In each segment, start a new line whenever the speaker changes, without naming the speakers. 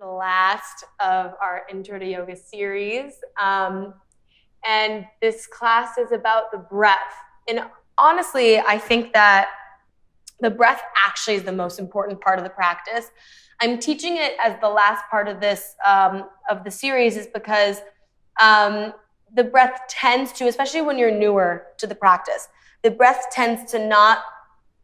the last of our Intro to Yoga series. And this class is about the breath. And honestly, I think that the breath actually is the most important part of the practice. I'm teaching it as the last part of this, of the series, is because the breath tends to, especially when you're newer to the practice, the breath tends to not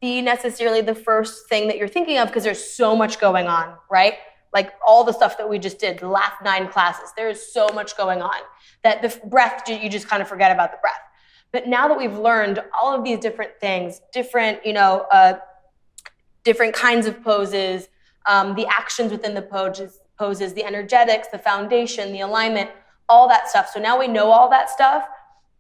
be necessarily the first thing that you're thinking of because there's so much going on, right? Like all the stuff that we just did, the last 9 classes, there is so much going on that the breath, you just kind of forget about the breath. But now that we've learned all of these different things, different, different kinds of poses, the actions within the poses, the energetics, the foundation, the alignment, all that stuff. So now we know all that stuff.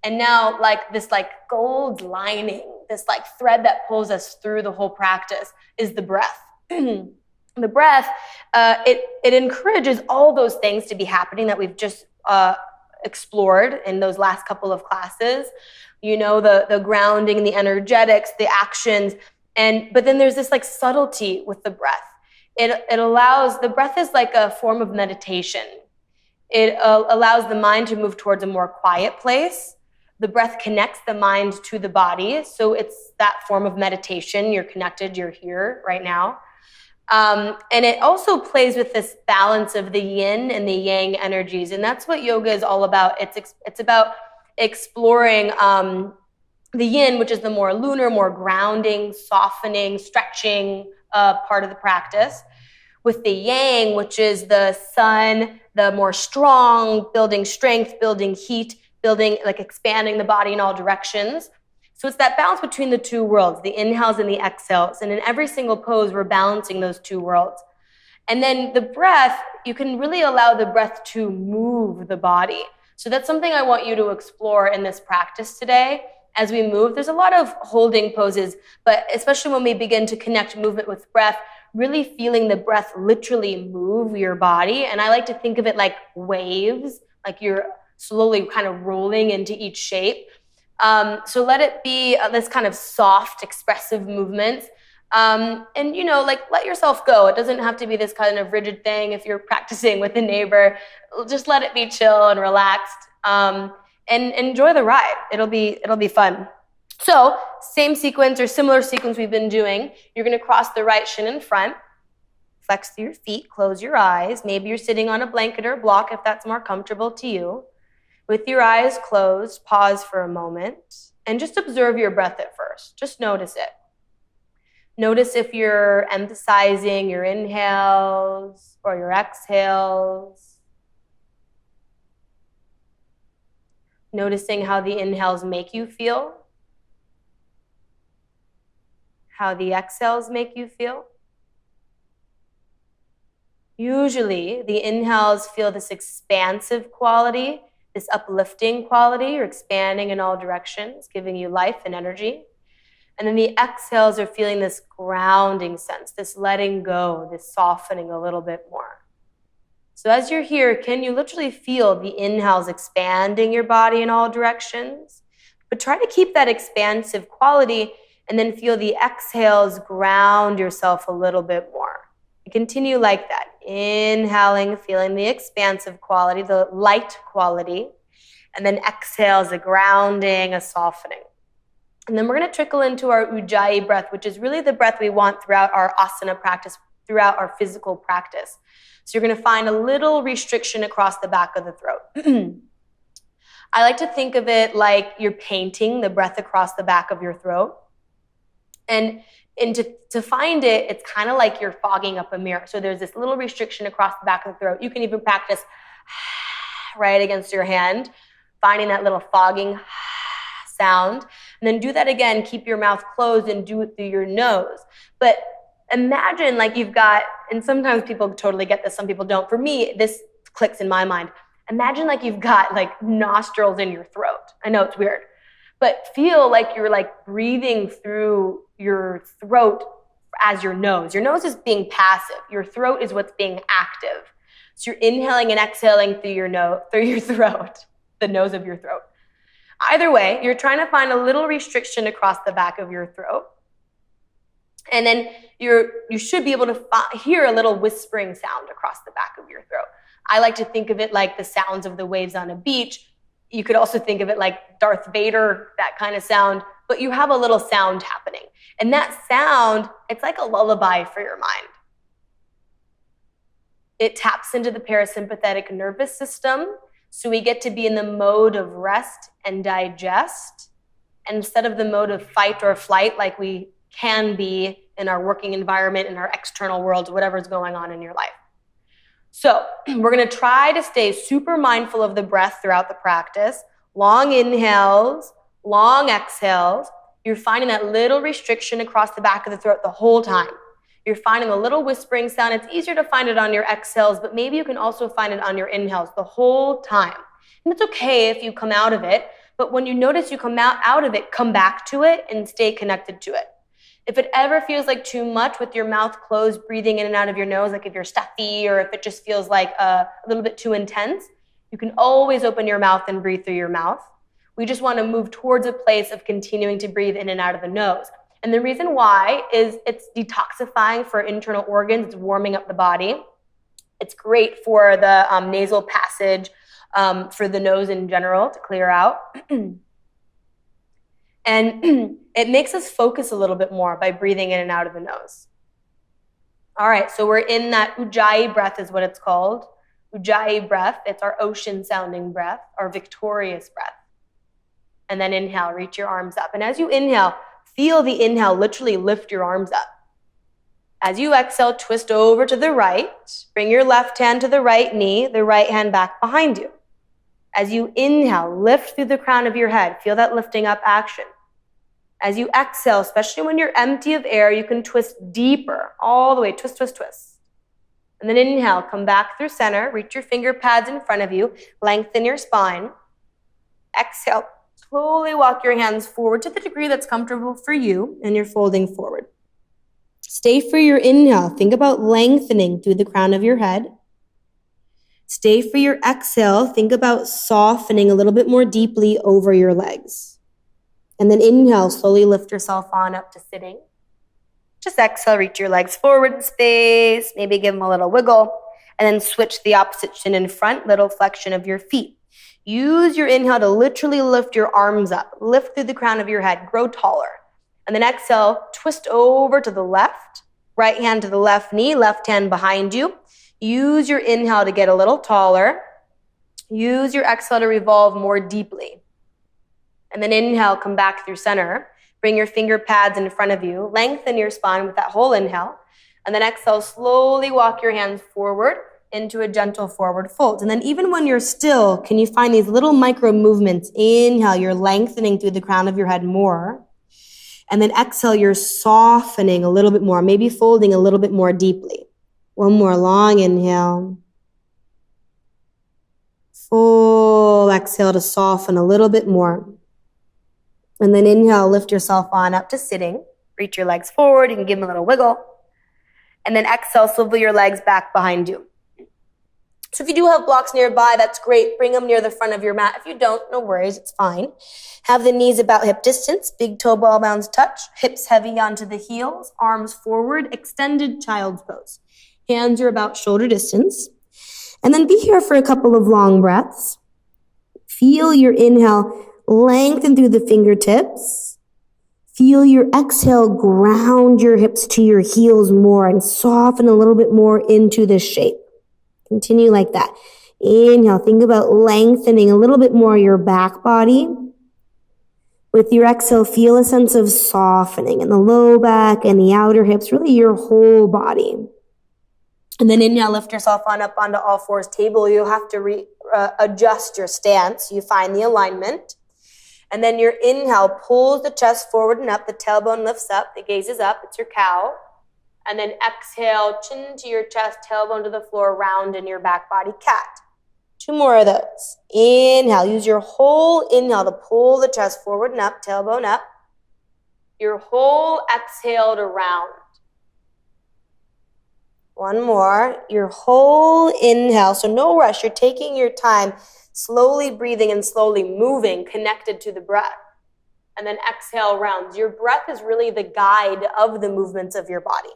And now like this like gold lining, this like thread that pulls us through the whole practice is the breath. The breath, it encourages all those things to be happening that we've just explored in those last couple of classes. The grounding, the energetics, the actions, but then there's this like subtlety with the breath. It allows, the breath is like a form of meditation. It allows the mind to move towards a more quiet place. The breath connects the mind to the body. So it's that form of meditation. You're connected, you're here right now. And it also plays with this balance of the yin and the yang energies. And that's what yoga is all about. It's about exploring the yin, which is the more lunar, more grounding, softening, stretching part of the practice, with the yang, which is the sun, the more strong, building strength, building heat, building, like expanding the body in all directions. So it's that balance between the two worlds, the inhales and the exhales. And in every single pose, we're balancing those two worlds. And then the breath, you can really allow the breath to move the body. So that's something I want you to explore in this practice today. As we move, there's a lot of holding poses, but especially when we begin to connect movement with breath, really feeling the breath literally move your body. And I like to think of it like waves, like you're slowly kind of rolling into each shape. So let it be this kind of soft, expressive movement. And let yourself go. It doesn't have to be this kind of rigid thing. If you're practicing with a neighbor, just let it be chill and relaxed. And enjoy the ride. It'll be fun. So same sequence or similar sequence we've been doing. You're going to cross the right shin in front, flex through your feet, close your eyes. Maybe you're sitting on a blanket or a block if that's more comfortable to you. With your eyes closed, pause for a moment and just observe your breath at first. Just notice it. Notice if you're emphasizing your inhales or your exhales. Noticing how the inhales make you feel. How the exhales make you feel. Usually, the inhales feel this expansive quality, this uplifting quality. You're expanding in all directions, giving you life and energy. And then the exhales are feeling this grounding sense, this letting go, this softening a little bit more. So as you're here, can you literally feel the inhales expanding your body in all directions? But try to keep that expansive quality and then feel the exhales ground yourself a little bit more. And continue like that. Inhaling, feeling the expansive quality, the light quality, and then exhales, a grounding, a softening. And then we're going to trickle into our Ujjayi breath, which is really the breath we want throughout our asana practice, throughout our physical practice. So you're going to find a little restriction across the back of the throat. I like to think of it like you're painting the breath across the back of your throat. And to find it, it's kind of like you're fogging up a mirror. So there's this little restriction across the back of the throat. You can even practice right against your hand, finding that little fogging sound. And then do that again. Keep your mouth closed and do it through your nose. But imagine like you've got, and sometimes people totally get this, some people don't. For me, this clicks in my mind. Imagine like you've got like nostrils in your throat. I know it's weird. But feel like you're like breathing through your throat as your nose. Your nose is being passive. Your throat is what's being active. So you're inhaling and exhaling through your throat, the nose of your throat. Either way, you're trying to find a little restriction across the back of your throat. And then you should be able to hear a little whispering sound across the back of your throat. I like to think of it like the sounds of the waves on a beach. You could also think of it like Darth Vader, that kind of sound, but you have a little sound happening. And that sound, it's like a lullaby for your mind. It taps into the parasympathetic nervous system, so we get to be in the mode of rest and digest, instead of the mode of fight or flight like we can be in our working environment, in our external world, whatever's going on in your life. So we're going to try to stay super mindful of the breath throughout the practice. Long inhales, long exhales. You're finding that little restriction across the back of the throat the whole time. You're finding a little whispering sound. It's easier to find it on your exhales, but maybe you can also find it on your inhales the whole time. And it's okay if you come out of it, but when you notice you come out of it, come back to it and stay connected to it. If it ever feels like too much with your mouth closed, breathing in and out of your nose, like if you're stuffy or if it just feels like a little bit too intense, you can always open your mouth and breathe through your mouth. We just want to move towards a place of continuing to breathe in and out of the nose. And the reason why is it's detoxifying for internal organs. It's warming up the body. It's great for the nasal passage, for the nose in general to clear out. And it makes us focus a little bit more by breathing in and out of the nose. All right, so we're in that Ujjayi breath is what it's called. Ujjayi breath, it's our ocean sounding breath, our victorious breath. And then inhale, reach your arms up. And as you inhale, feel the inhale literally lift your arms up. As you exhale, twist over to the right. Bring your left hand to the right knee, the right hand back behind you. As you inhale, lift through the crown of your head. Feel that lifting up action. As you exhale, especially when you're empty of air, you can twist deeper, all the way, twist, twist, twist. And then inhale, come back through center, reach your finger pads in front of you, lengthen your spine. Exhale, slowly walk your hands forward to the degree that's comfortable for you, and you're folding forward. Stay for your inhale. Think about lengthening through the crown of your head. Stay for your exhale. Think about softening a little bit more deeply over your legs. And then inhale, slowly lift yourself on up to sitting. Just exhale, reach your legs forward in space, maybe give them a little wiggle, and then switch the opposite shin in front, little flexion of your feet. Use your inhale to literally lift your arms up, lift through the crown of your head, grow taller. And then exhale, twist over to the left, right hand to the left knee, left hand behind you. Use your inhale to get a little taller. Use your exhale to revolve more deeply. And then inhale, come back through center. Bring your finger pads in front of you. Lengthen your spine with that whole inhale. And then exhale, slowly walk your hands forward into a gentle forward fold. And then even when you're still, can you find these little micro movements? Inhale, you're lengthening through the crown of your head more. And then exhale, you're softening a little bit more, maybe folding a little bit more deeply. One more long inhale. Full exhale to soften a little bit more. And then inhale, lift yourself on up to sitting. Reach your legs forward. You can give them a little wiggle. And then exhale, swivel your legs back behind you. So if you do have blocks nearby, that's great. Bring them near the front of your mat. If you don't, no worries, it's fine. Have the knees about hip distance, big toe ball bounce touch, hips heavy onto the heels, arms forward, extended child's pose. Hands are about shoulder distance. And then be here for a couple of long breaths. Feel your inhale lengthen through the fingertips. Feel your exhale ground your hips to your heels more and soften a little bit more into this shape. Continue like that. Inhale, think about lengthening a little bit more your back body. With your exhale, feel a sense of softening in the low back and the outer hips, really your whole body. And then inhale, lift yourself on up onto all fours. Table, you'll have to adjust your stance. You find the alignment. And then your inhale pulls the chest forward and up. The tailbone lifts up. The gaze is up. It's your cow. And then exhale, chin to your chest, tailbone to the floor, round in your back body, cat. 2 more of those. Inhale. Use your whole inhale to pull the chest forward and up, tailbone up. Your whole exhale to round. 1 more. Your whole inhale. So no rush. You're taking your time, slowly breathing and slowly moving, connected to the breath. And then exhale, rounds. Your breath is really the guide of the movements of your body.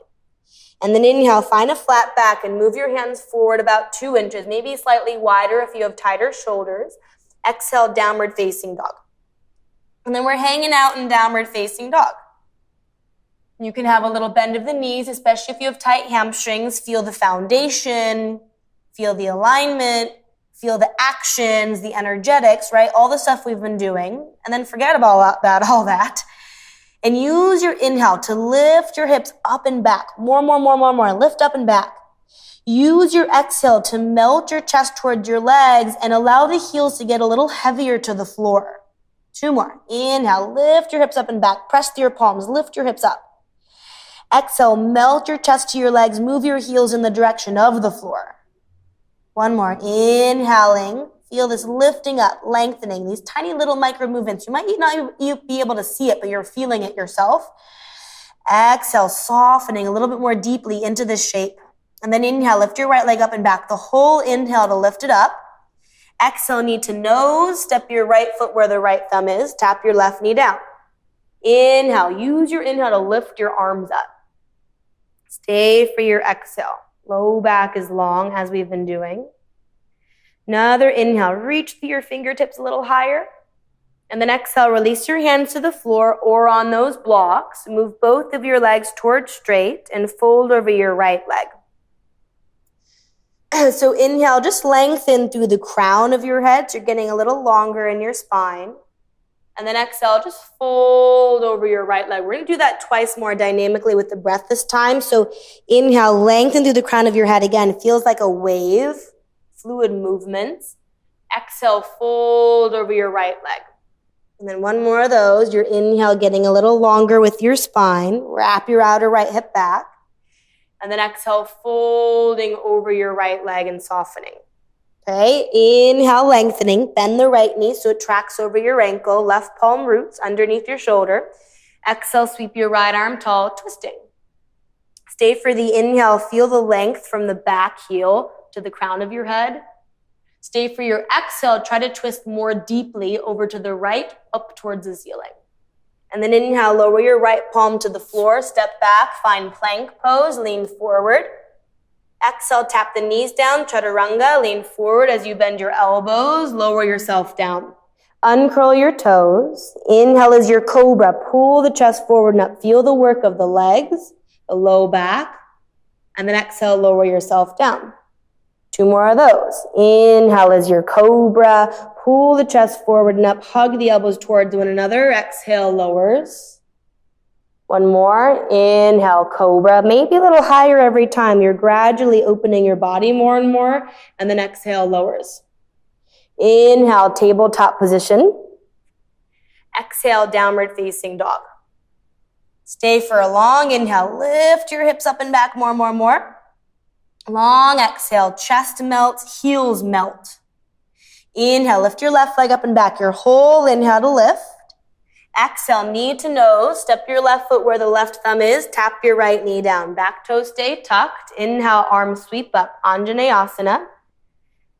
And then inhale, find a flat back and move your hands forward about 2 inches, maybe slightly wider if you have tighter shoulders. Exhale, downward facing dog. And then we're hanging out in downward facing dog. You can have a little bend of the knees, especially if you have tight hamstrings. Feel the foundation, feel the alignment, feel the actions, the energetics, right? All the stuff we've been doing. And then forget about all that. And use your inhale to lift your hips up and back. More. Lift up and back. Use your exhale to melt your chest towards your legs and allow the heels to get a little heavier to the floor. 2 more. Inhale, lift your hips up and back. Press through your palms, lift your hips up. Exhale, melt your chest to your legs. Move your heels in the direction of the floor. 1 more. Inhaling. Feel this lifting up, lengthening, these tiny little micro movements. You might not be able to see it, but you're feeling it yourself. Exhale, softening a little bit more deeply into this shape. And then inhale, lift your right leg up and back. The whole inhale to lift it up. Exhale, knee to nose. Step your right foot where the right thumb is. Tap your left knee down. Inhale, use your inhale to lift your arms up. Stay for your exhale. Low back is long as we've been doing. Another inhale, reach through your fingertips a little higher. And then exhale, release your hands to the floor or on those blocks. Move both of your legs towards straight and fold over your right leg. So inhale, just lengthen through the crown of your head. So you're getting a little longer in your spine. And then exhale, just fold over your right leg. We're going to do that twice more dynamically with the breath this time. So inhale, lengthen through the crown of your head. Again, it feels like a wave. Fluid movements. Exhale, fold over your right leg. And then 1 more of those. Your inhale getting a little longer with your spine. Wrap your outer right hip back. And then exhale, folding over your right leg and softening. Okay, inhale, lengthening. Bend the right knee so it tracks over your ankle. Left palm roots underneath your shoulder. Exhale, sweep your right arm tall, twisting. Stay for the inhale. Feel the length from the back heel to the crown of your head. Stay for your exhale. Try to twist more deeply over to the right, up towards the ceiling. And then inhale, lower your right palm to the floor. Step back, find plank pose, lean forward. Exhale, tap the knees down, chaturanga, lean forward as you bend your elbows, lower yourself down. Uncurl your toes. Inhale is your cobra. Pull the chest forward and up. Feel the work of the legs, the low back. And then exhale, lower yourself down. 2 more of those. Inhale is your cobra. Pull the chest forward and up. Hug the elbows towards one another. Exhale, lowers. 1 more. Inhale, cobra. Maybe a little higher every time. You're gradually opening your body more and more. And then exhale, lowers. Inhale, tabletop position. Exhale, downward facing dog. Stay for a long inhale. Lift your hips up and back more. Long exhale, chest melts, heels melt. Inhale, lift your left leg up and back. Your whole inhale to lift. Exhale, knee to nose. Step your left foot where the left thumb is. Tap your right knee down. Back toes stay tucked. Inhale, arms sweep up. Anjaneyasana.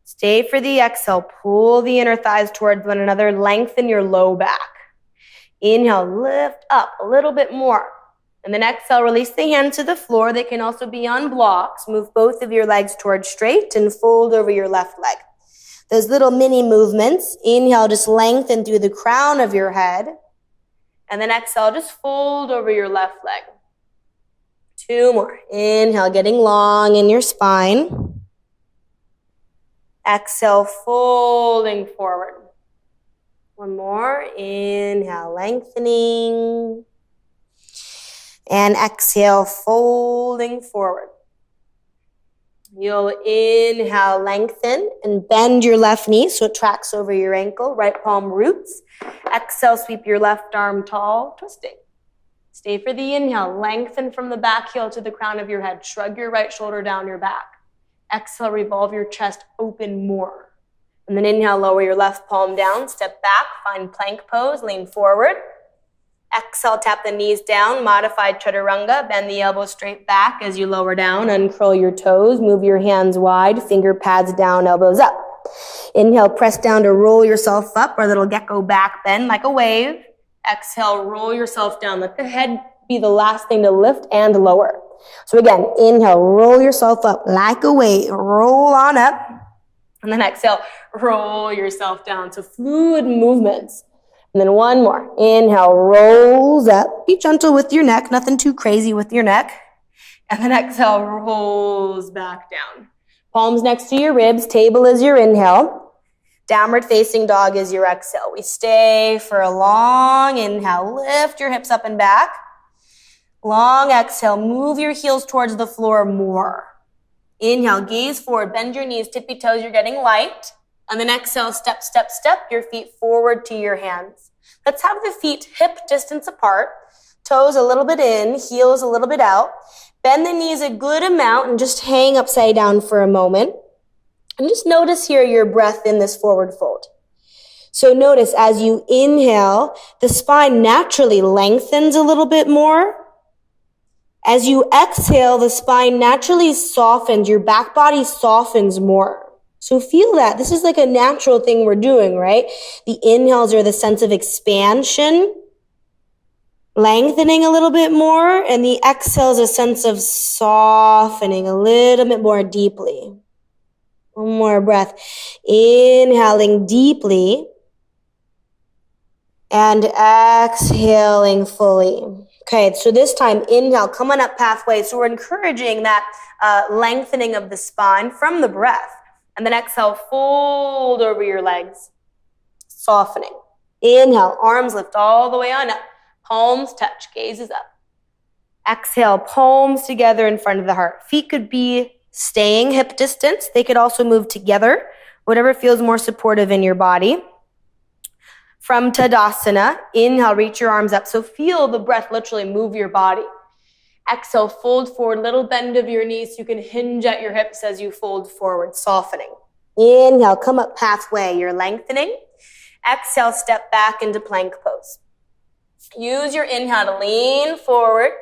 Stay for the exhale. Pull the inner thighs towards one another. Lengthen your low back. Inhale, lift up a little bit more. And then exhale, release the hands to the floor. They can also be on blocks. Move both of your legs towards straight and fold over your left leg. Those little mini movements. Inhale, just lengthen through the crown of your head. And then exhale, just fold over your left leg. 2 more. Inhale, getting long in your spine. Exhale, folding forward. 1 more. Inhale, lengthening. And exhale, folding forward. You'll inhale, lengthen, and bend your left knee so it tracks over your ankle. Right palm roots. Exhale, sweep your left arm tall, twisting. Stay for the inhale. Lengthen from the back heel to the crown of your head. Shrug your right shoulder down your back. Exhale, revolve your chest open more. And then inhale, lower your left palm down. Step back, find plank pose, lean forward. Exhale, tap the knees down, modified chaturanga. Bend the elbows straight back as you lower down. Uncurl your toes, move your hands wide, finger pads down, elbows up. Inhale, press down to roll yourself up, or little gecko back bend like a wave. Exhale, roll yourself down. Let the head be the last thing to lift and lower. So again, inhale, roll yourself up like a weight, roll on up. And then exhale, roll yourself down. So fluid movements. And then one more. Inhale, rolls up. Be gentle with your neck, nothing too crazy with your neck. And then exhale, rolls back down. Palms next to your ribs, table is your inhale. Downward facing dog is your exhale. We stay for a long inhale. Lift your hips up and back. Long exhale, move your heels towards the floor more. Inhale, gaze forward, bend your knees, tippy toes, you're getting light. And then exhale, step, step, step your feet forward to your hands. Let's have the feet hip distance apart, toes a little bit in, heels a little bit out. Bend the knees a good amount and just hang upside down for a moment. And just notice here your breath in this forward fold. So notice as you inhale, the spine naturally lengthens a little bit more. As you exhale, the spine naturally softens. Your back body softens more. So feel that. This is like a natural thing we're doing, right? The inhales are the sense of expansion, lengthening a little bit more, and the exhales a sense of softening a little bit more deeply. One more breath. Inhaling deeply and exhaling fully. Okay, so this time, inhale, come on up pathway. So we're encouraging that lengthening of the spine from the breath. And then exhale, fold over your legs, softening. Inhale, arms lift all the way on up. Palms touch, gazes up. Exhale, palms together in front of the heart. Feet could be staying hip distance. They could also move together, whatever feels more supportive in your body. From Tadasana, inhale, reach your arms up. So feel the breath literally move your body. Exhale, fold forward, little bend of your knees. You can hinge at your hips as you fold forward, softening. Inhale, come up halfway. You're lengthening. Exhale, step back into plank pose. Use your inhale to lean forward.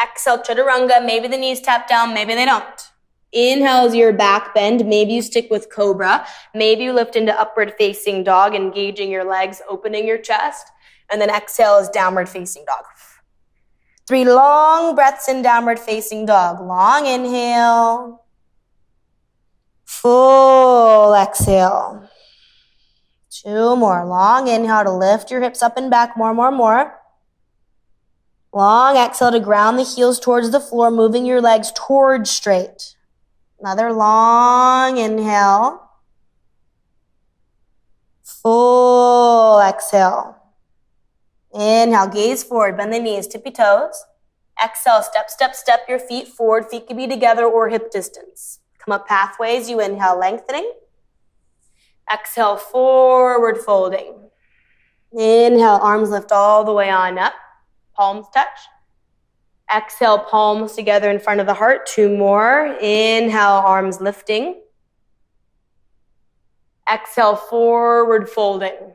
Exhale, chaturanga. Maybe the knees tap down, maybe they don't. Inhale is your back bend. Maybe you stick with cobra. Maybe you lift into upward facing dog, engaging your legs, opening your chest. And then exhale is downward facing dog. 3 long breaths in downward facing dog. Long inhale. Full exhale. 2 more. Long inhale to lift your hips up and back. More. Long exhale to ground the heels towards the floor, moving your legs towards straight. Another long inhale. Full exhale. Inhale, gaze forward, bend the knees, tippy toes. Exhale, step, step, step your feet forward. Feet can be together or hip distance. Come up pathways. You inhale, lengthening. Exhale, forward folding. Inhale, arms lift all the way on up. Palms touch. Exhale, palms together in front of the heart. 2 more. Inhale, arms lifting. Exhale, forward folding.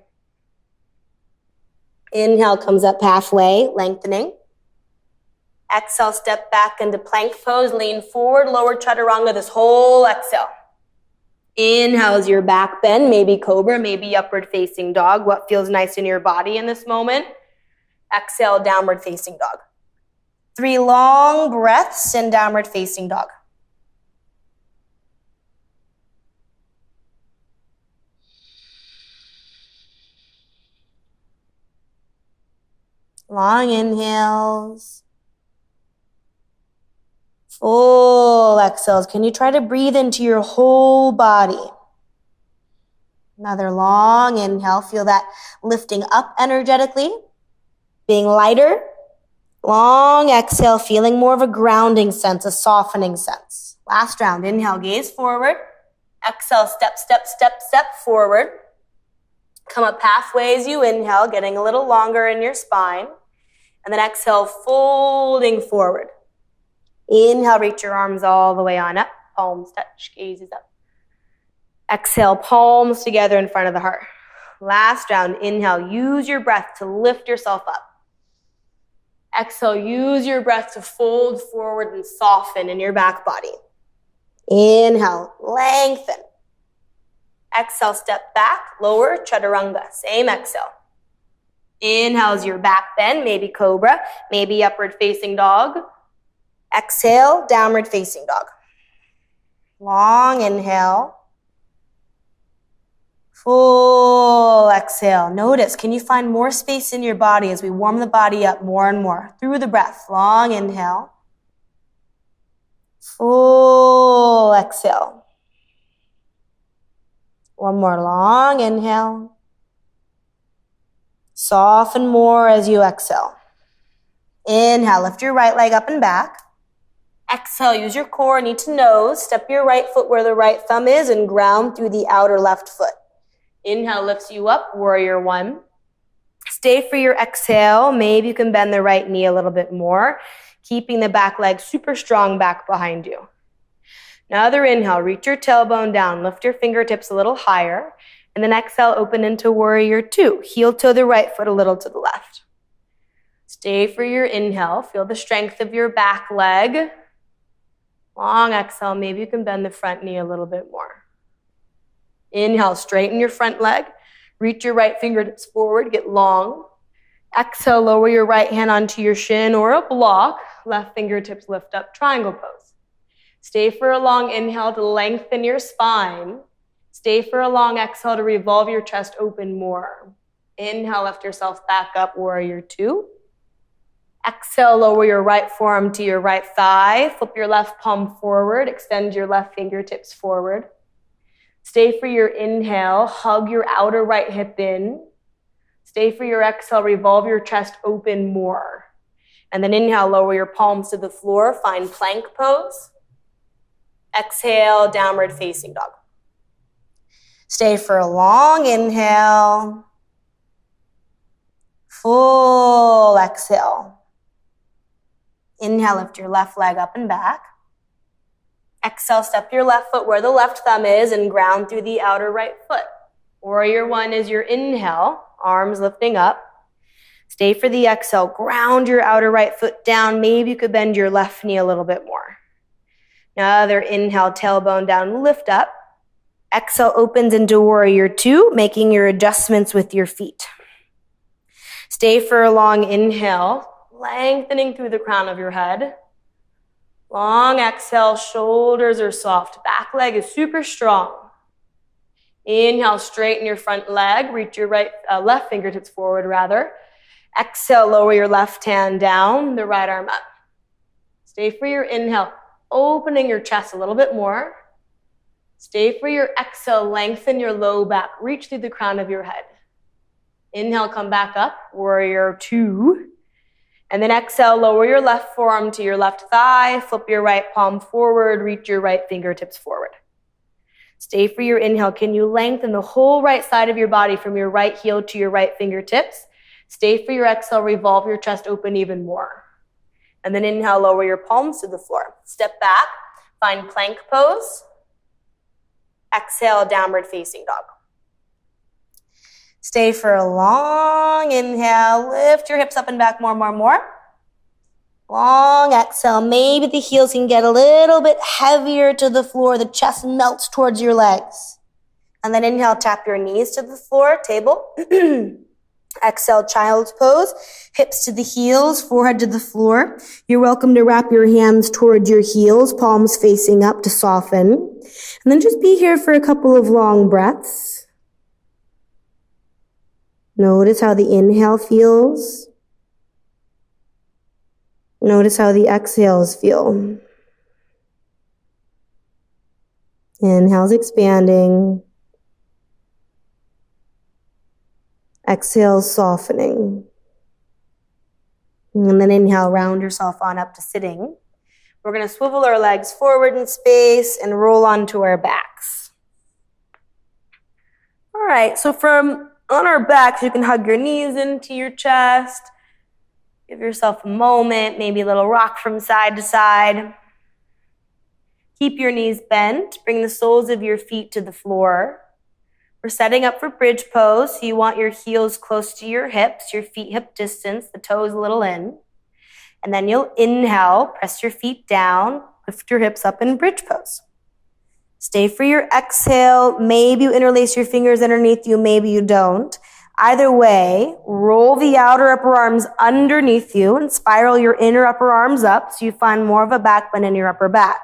Inhale comes up halfway, lengthening. Exhale, step back into plank pose. Lean forward, lower chaturanga this whole exhale. Inhale is your back bend, maybe cobra, maybe upward facing dog. What feels nice in your body in this moment? Exhale, downward facing dog. 3 long breaths in downward facing dog. Long inhales. Full exhales. Can you try to breathe into your whole body? Another long inhale. Feel that lifting up energetically, being lighter. Long exhale, feeling more of a grounding sense, a softening sense. Last round. Inhale, gaze forward. Exhale, step, step, step, step forward. Come up halfway as you inhale, getting a little longer in your spine. And then exhale, folding forward. Inhale, reach your arms all the way on up. Palms touch, gazes up. Exhale, palms together in front of the heart. Last round. Inhale, use your breath to lift yourself up. Exhale, use your breath to fold forward and soften in your back body. Inhale, lengthen. Exhale, step back, lower chaturanga. Same exhale. Inhale is your back bend, maybe cobra, maybe upward facing dog. Exhale, downward facing dog. Long inhale. Full exhale. Notice, can you find more space in your body as we warm the body up more and more through the breath? Long inhale. Full exhale. One more long inhale. Soften more as you exhale. Inhale, lift your right leg up and back. Exhale, use your core, knee to nose. Step your right foot where the right thumb is and ground through the outer left foot. Inhale lifts you up, warrior one. Stay for your exhale. Maybe you can bend the right knee a little bit more, keeping the back leg super strong back behind you. Another inhale, reach your tailbone down, lift your fingertips a little higher, and then exhale, open into warrior two. Heel toe the right foot a little to the left. Stay for your inhale. Feel the strength of your back leg. Long exhale, maybe you can bend the front knee a little bit more. Inhale, straighten your front leg. Reach your right fingertips forward, get long. Exhale, lower your right hand onto your shin or a block. Left fingertips lift up, triangle pose. Stay for a long inhale to lengthen your spine. Stay for a long exhale to revolve your chest open more. Inhale, lift yourself back up, warrior two. Exhale, lower your right forearm to your right thigh. Flip your left palm forward, extend your left fingertips forward. Stay for your inhale, hug your outer right hip in. Stay for your exhale, revolve your chest open more. And then inhale, lower your palms to the floor, find plank pose. Exhale, downward facing dog. Stay for a long inhale. Full exhale. Inhale, lift your left leg up and back. Exhale, step your left foot where the left thumb is and ground through the outer right foot. Warrior one is your inhale, arms lifting up. Stay for the exhale, ground your outer right foot down. Maybe you could bend your left knee a little bit more. Another inhale, tailbone down, lift up. Exhale opens into warrior two, making your adjustments with your feet. Stay for a long inhale, lengthening through the crown of your head. Long exhale, shoulders are soft. Back leg is super strong. Inhale, straighten your front leg. Reach your left fingertips forward, rather. Exhale, lower your left hand down, the right arm up. Stay for your inhale, opening your chest a little bit more. Stay for your exhale, lengthen your low back. Reach through the crown of your head. Inhale, come back up, warrior two. And then exhale, lower your left forearm to your left thigh, flip your right palm forward, reach your right fingertips forward. Stay for your inhale. Can you lengthen the whole right side of your body from your right heel to your right fingertips? Stay for your exhale, revolve your chest open even more. And then inhale, lower your palms to the floor. Step back, find plank pose. Exhale, downward facing dog. Stay for a long inhale. Lift your hips up and back more. Long exhale. Maybe the heels can get a little bit heavier to the floor. The chest melts towards your legs. And then inhale, tap your knees to the floor, table. Exhale, child's pose. Hips to the heels, forehead to the floor. You're welcome to wrap your hands towards your heels, palms facing up to soften. And then just be here for a couple of long breaths. Notice how the inhale feels. Notice how the exhales feel. Inhale's expanding. Exhale, softening. And then inhale, round yourself on up to sitting. We're going to swivel our legs forward in space and roll onto our backs. All right, so from on our backs, you can hug your knees into your chest. Give yourself a moment, maybe a little rock from side to side. Keep your knees bent. Bring the soles of your feet to the floor. We're setting up for bridge pose, so you want your heels close to your hips, your feet hip distance, the toes a little in. And then you'll inhale, press your feet down, lift your hips up in bridge pose. Stay for your exhale. Maybe you interlace your fingers underneath you, maybe you don't. Either way, roll the outer upper arms underneath you and spiral your inner upper arms up so you find more of a back bend in your upper back.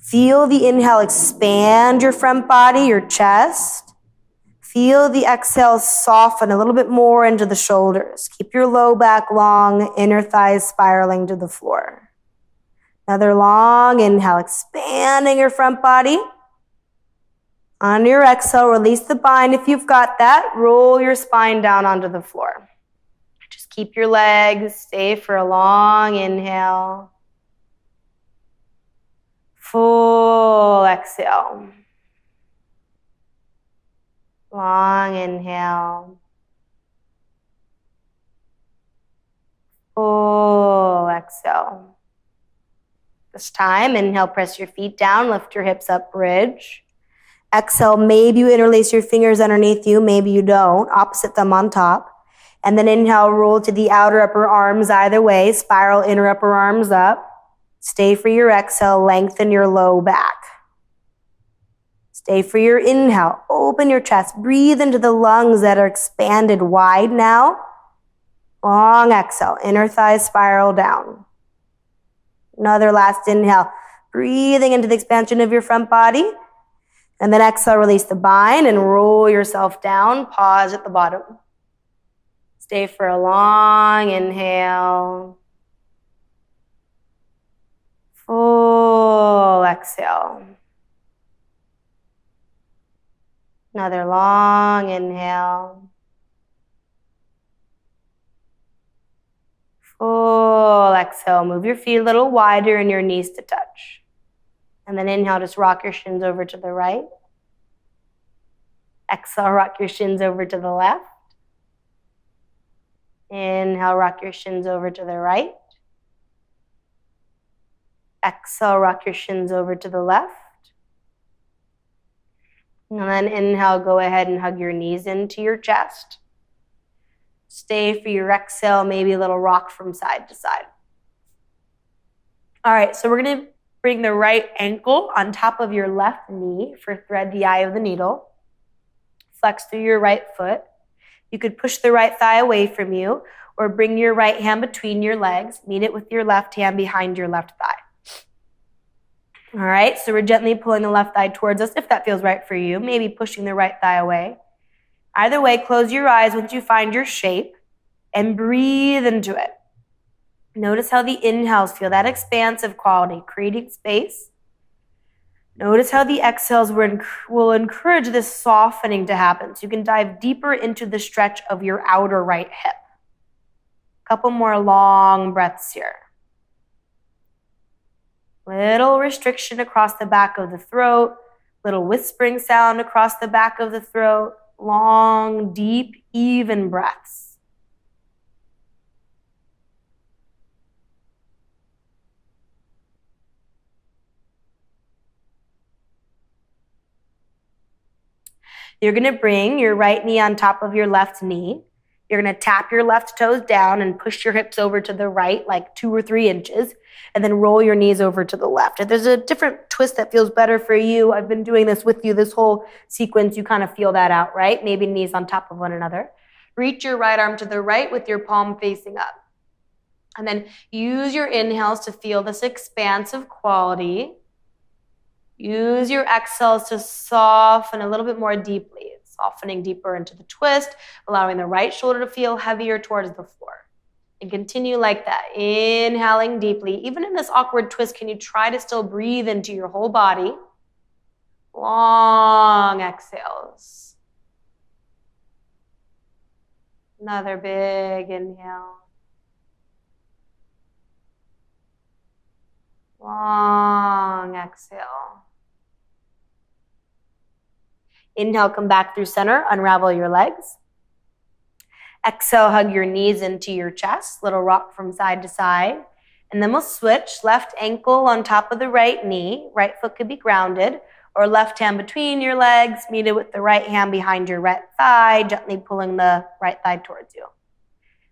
Feel the inhale expand your front body, your chest. Feel the exhale soften a little bit more into the shoulders. Keep your low back long, inner thighs spiraling to the floor. Another long inhale, expanding your front body. On your exhale, release the bind. If you've got that, roll your spine down onto the floor. Just keep your legs, stay for a long inhale. Full exhale. Long inhale. Full exhale. This time, inhale, press your feet down, lift your hips up, bridge. Exhale, maybe you interlace your fingers underneath you, maybe you don't. Opposite thumb on top. And then inhale, roll to the outer upper arms either way. Spiral inner upper arms up. Stay for your exhale, lengthen your low back. Stay for your inhale, open your chest. Breathe into the lungs that are expanded wide now. Long exhale, inner thighs spiral down. Another last inhale, breathing into the expansion of your front body. And then exhale, release the bind and roll yourself down. Pause at the bottom. Stay for a long inhale. Full exhale. Another long inhale. Full exhale. Move your feet a little wider and your knees to touch. And then inhale, just rock your shins over to the right. Exhale, rock your shins over to the left. Inhale, rock your shins over to the right. Exhale, rock your shins over to the left. And then inhale, go ahead and hug your knees into your chest. Stay for your exhale, maybe a little rock from side to side. All right, so we're going to bring the right ankle on top of your left knee for thread the eye of the needle. Flex through your right foot. You could push the right thigh away from you or bring your right hand between your legs. Meet it with your left hand behind your left thigh. All right, so we're gently pulling the left thigh towards us if that feels right for you, maybe pushing the right thigh away. Either way, close your eyes once you find your shape and breathe into it. Notice how the inhales feel, that expansive quality, creating space. Notice how the exhales will encourage this softening to happen so you can dive deeper into the stretch of your outer right hip. A couple more long breaths here. Little restriction across the back of the throat, little whispering sound across the back of the throat, long, deep, even breaths. You're going to bring your right knee on top of your left knee. You're going to tap your left toes down and push your hips over to the right, like 2 or 3 inches, and then roll your knees over to the left. If there's a different twist that feels better for you, I've been doing this with you this whole sequence. You kind of feel that out, right? Maybe knees on top of one another. Reach your right arm to the right with your palm facing up. And then use your inhales to feel this expansive quality. Use your exhales to soften a little bit more deeply, softening deeper into the twist, allowing the right shoulder to feel heavier towards the floor. And continue like that, inhaling deeply. Even in this awkward twist, can you try to still breathe into your whole body? Long exhales. Another big inhale. Long exhale. Inhale, come back through center, unravel your legs. Exhale, hug your knees into your chest, little rock from side to side. And then we'll switch, left ankle on top of the right knee. Right foot could be grounded, or left hand between your legs, meet it with the right hand behind your right thigh, gently pulling the right thigh towards you.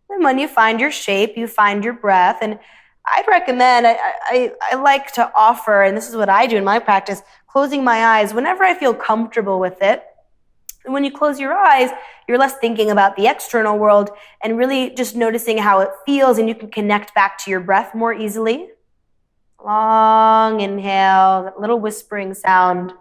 And when you find your shape, you find your breath. And I'd recommend, I like to offer, and this is what I do in my practice, closing my eyes whenever I feel comfortable with it. And when you close your eyes, you're less thinking about the external world and really just noticing how it feels, and you can connect back to your breath more easily. Long inhale, that little whispering sound.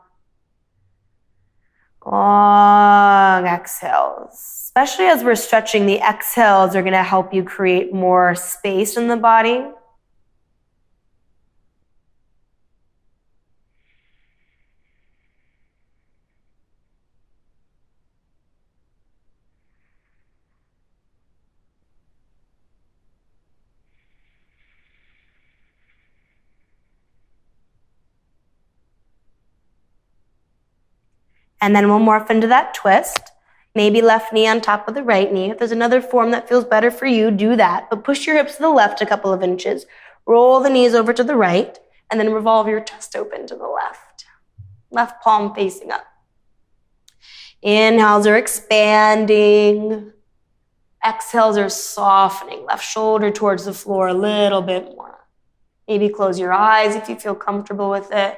Long exhales. Especially as we're stretching, the exhales are going to help you create more space in the body. And then we'll morph into that twist. Maybe left knee on top of the right knee. If there's another form that feels better for you, do that. But push your hips to the left a couple of inches. Roll the knees over to the right, and then revolve your chest open to the left. Left palm facing up. Inhales are expanding. Exhales are softening. Left shoulder towards the floor a little bit more. Maybe close your eyes if you feel comfortable with it.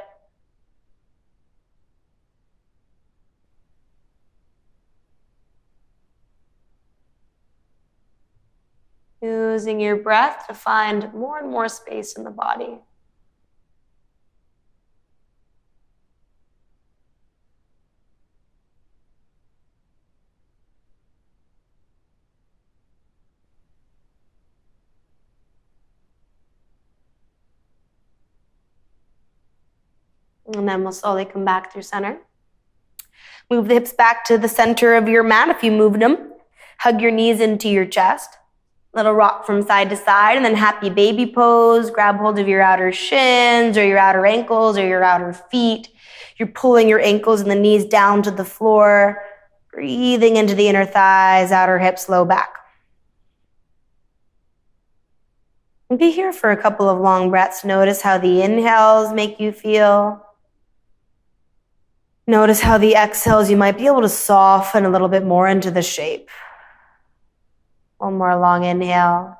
Using your breath to find more and more space in the body. And then we'll slowly come back through center. Move the hips back to the center of your mat if you moved them. Hug your knees into your chest. Little rock from side to side, and then happy baby pose. Grab hold of your outer shins or your outer ankles or your outer feet. You're pulling your ankles and the knees down to the floor. Breathing into the inner thighs, outer hips, low back. And be here for a couple of long breaths. Notice how the inhales make you feel. Notice how the exhales, you might be able to soften a little bit more into the shape. One more long inhale.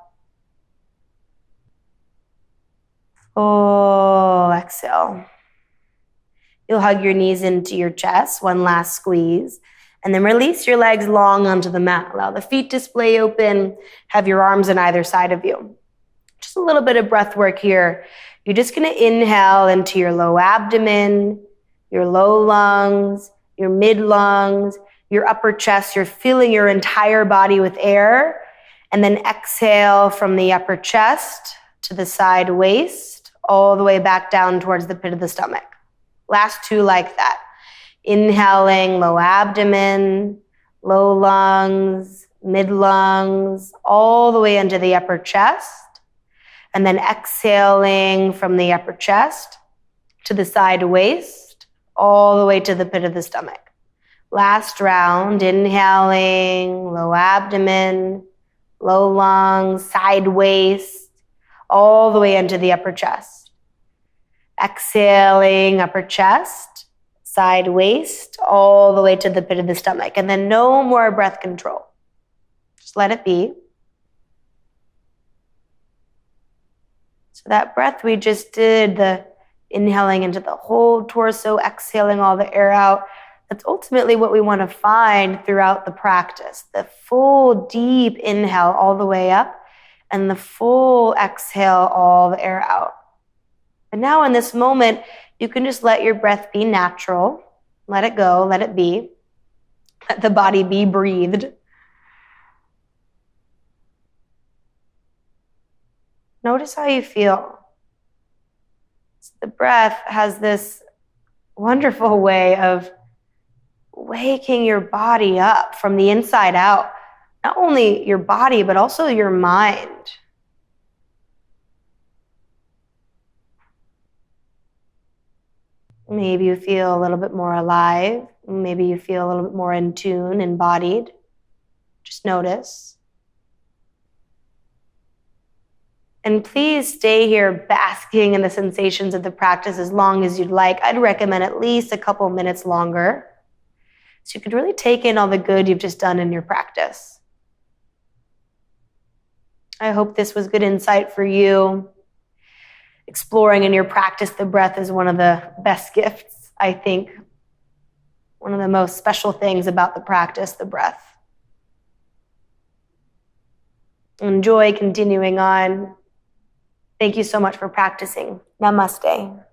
Full exhale. You'll hug your knees into your chest. One last squeeze. And then release your legs long onto the mat. Allow the feet to splay open. Have your arms on either side of you. Just a little bit of breath work here. You're just going to inhale into your low abdomen, your low lungs, your mid lungs, your upper chest. You're filling your entire body with air. And then exhale from the upper chest to the side waist, all the way back down towards the pit of the stomach. Last two like that. Inhaling, low abdomen, low lungs, mid lungs, all the way into the upper chest. And then exhaling from the upper chest to the side waist, all the way to the pit of the stomach. Last round, inhaling, low abdomen, low lungs, side waist, all the way into the upper chest. Exhaling, upper chest, side waist, all the way to the pit of the stomach. And then no more breath control. Just let it be. So that breath we just did, the inhaling into the whole torso, exhaling all the air out, that's ultimately what we want to find throughout the practice. The full deep inhale all the way up and the full exhale all the air out. And now in this moment, you can just let your breath be natural. Let it go, let it be. Let the body be breathed. Notice how you feel. The breath has this wonderful way of waking your body up from the inside out. Not only your body, but also your mind. Maybe you feel a little bit more alive. Maybe you feel a little bit more in tune, embodied. Just notice. And please stay here basking in the sensations of the practice as long as you'd like. I'd recommend at least a couple minutes longer, so you could really take in all the good you've just done in your practice. I hope this was good insight for you. Exploring in your practice the breath is one of the best gifts, I think. One of the most special things about the practice, the breath. Enjoy continuing on. Thank you so much for practicing. Namaste.